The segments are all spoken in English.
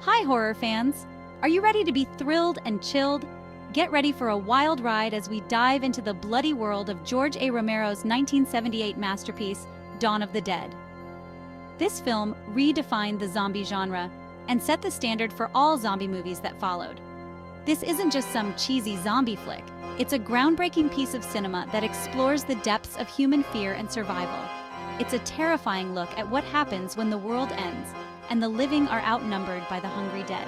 Hi, horror fans! Are you ready to be thrilled and chilled? Get ready for a wild ride as we dive into the bloody world of George A. Romero's 1978 masterpiece, Dawn of the Dead. This film redefined the zombie genre and set the standard for all zombie movies that followed. This isn't just some cheesy zombie flick, it's a groundbreaking piece of cinema that explores the depths of human fear and survival. It's a terrifying look at what happens when the world ends and the living are outnumbered by the hungry dead.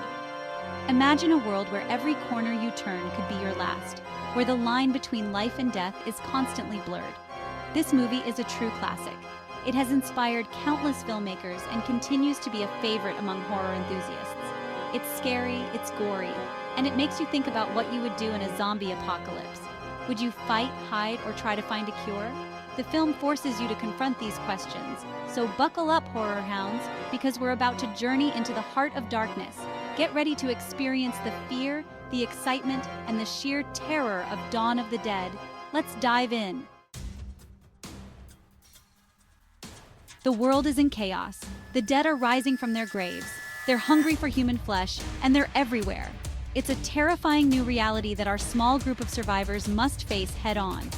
Imagine a world where every corner you turn could be your last, where the line between life and death is constantly blurred. This movie is a true classic. It has inspired countless filmmakers and continues to be a favorite among horror enthusiasts. It's scary, it's gory, and it makes you think about what you would do in a zombie apocalypse. Would you fight, hide, or try to find a cure? The film forces you to confront these questions, so buckle up, horror hounds, because we're about to journey into the heart of darkness. Get ready to experience the fear, the excitement, and the sheer terror of Dawn of the Dead. Let's dive in. The world is in chaos. The dead are rising from their graves. They're hungry for human flesh, and they're everywhere. It's a terrifying new reality that our small group of survivors must face head-on.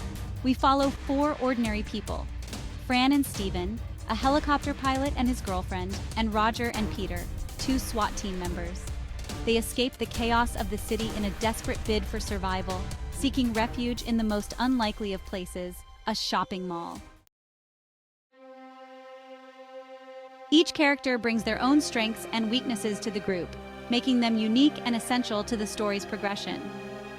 We follow four ordinary people: Fran and Steven, a helicopter pilot and his girlfriend, and Roger and Peter, two SWAT team members. They escape the chaos of the city in a desperate bid for survival, seeking refuge in the most unlikely of places, a shopping mall. Each character brings their own strengths and weaknesses to the group, making them unique and essential to the story's progression.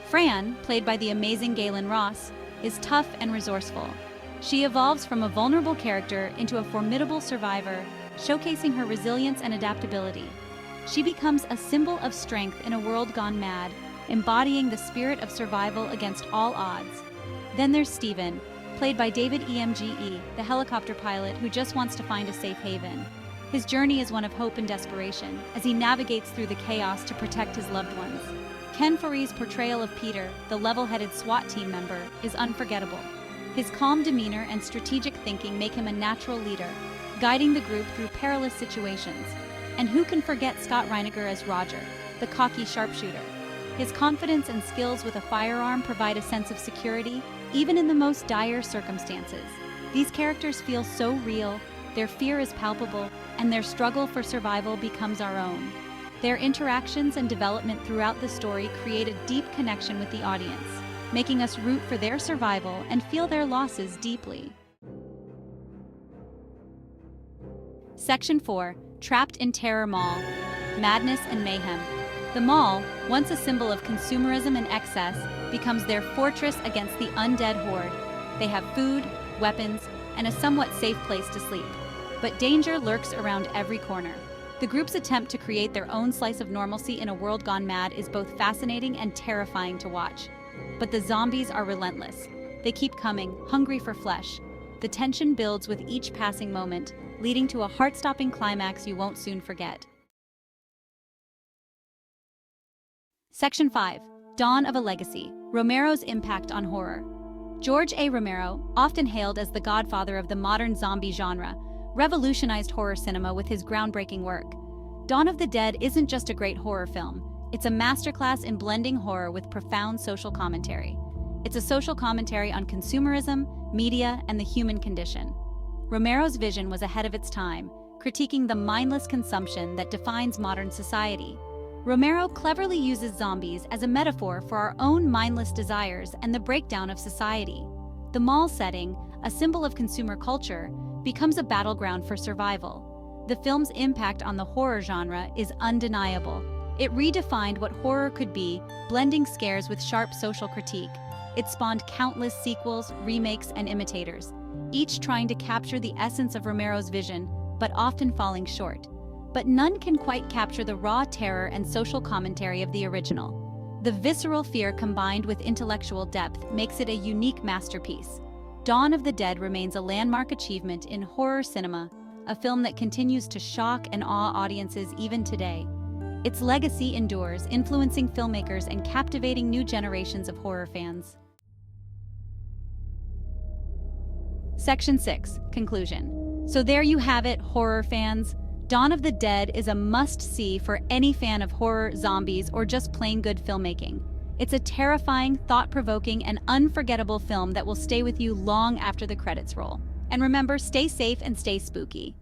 Fran, played by the amazing Gaylen Ross, is tough and resourceful. She evolves from a vulnerable character into a formidable survivor, showcasing her resilience and adaptability. She becomes a symbol of strength in a world gone mad, embodying the spirit of survival against all odds. Then there's Steven, played by David Emge, the helicopter pilot who just wants to find a safe haven. His journey is one of hope and desperation, as he navigates through the chaos to protect his loved ones. Ken Foree's portrayal of Peter, the level-headed SWAT team member, is unforgettable. His calm demeanor and strategic thinking make him a natural leader, guiding the group through perilous situations. And who can forget Scott Reiniger as Roger, the cocky sharpshooter? His confidence and skills with a firearm provide a sense of security, even in the most dire circumstances. These characters feel so real, their fear is palpable, and their struggle for survival becomes our own. Their interactions and development throughout the story create a deep connection with the audience, making us root for their survival and feel their losses deeply. Section 4. Trapped in Terror Mall. Madness and Mayhem. The mall, once a symbol of consumerism and excess, becomes their fortress against the undead horde. They have food, weapons, and a somewhat safe place to sleep. But danger lurks around every corner. The group's attempt to create their own slice of normalcy in a world gone mad is both fascinating and terrifying to watch. But the zombies are relentless. They keep coming, hungry for flesh. The tension builds with each passing moment, leading to a heart-stopping climax you won't soon forget. Section 5. Dawn of a Legacy. Romero's impact on horror. George A. Romero, often hailed as the godfather of the modern zombie genre, revolutionized horror cinema with his groundbreaking work. Dawn of the Dead isn't just a great horror film, it's a masterclass in blending horror with profound social commentary. It's a social commentary on consumerism, media, and the human condition. Romero's vision was ahead of its time, critiquing the mindless consumption that defines modern society. Romero cleverly uses zombies as a metaphor for our own mindless desires and the breakdown of society. The mall setting, a symbol of consumer culture, becomes a battleground for survival. The film's impact on the horror genre is undeniable. It redefined what horror could be, blending scares with sharp social critique. It spawned countless sequels, remakes, and imitators, each trying to capture the essence of Romero's vision, but often falling short. But none can quite capture the raw terror and social commentary of the original. The visceral fear combined with intellectual depth makes it a unique masterpiece. Dawn of the Dead remains a landmark achievement in horror cinema, a film that continues to shock and awe audiences even today. Its legacy endures, influencing filmmakers and captivating new generations of horror fans. Section 6. Conclusion. So there you have it, horror fans. Dawn of the Dead is a must-see for any fan of horror, zombies, or just plain good filmmaking. It's a terrifying, thought-provoking, and unforgettable film that will stay with you long after the credits roll. And remember, stay safe and stay spooky.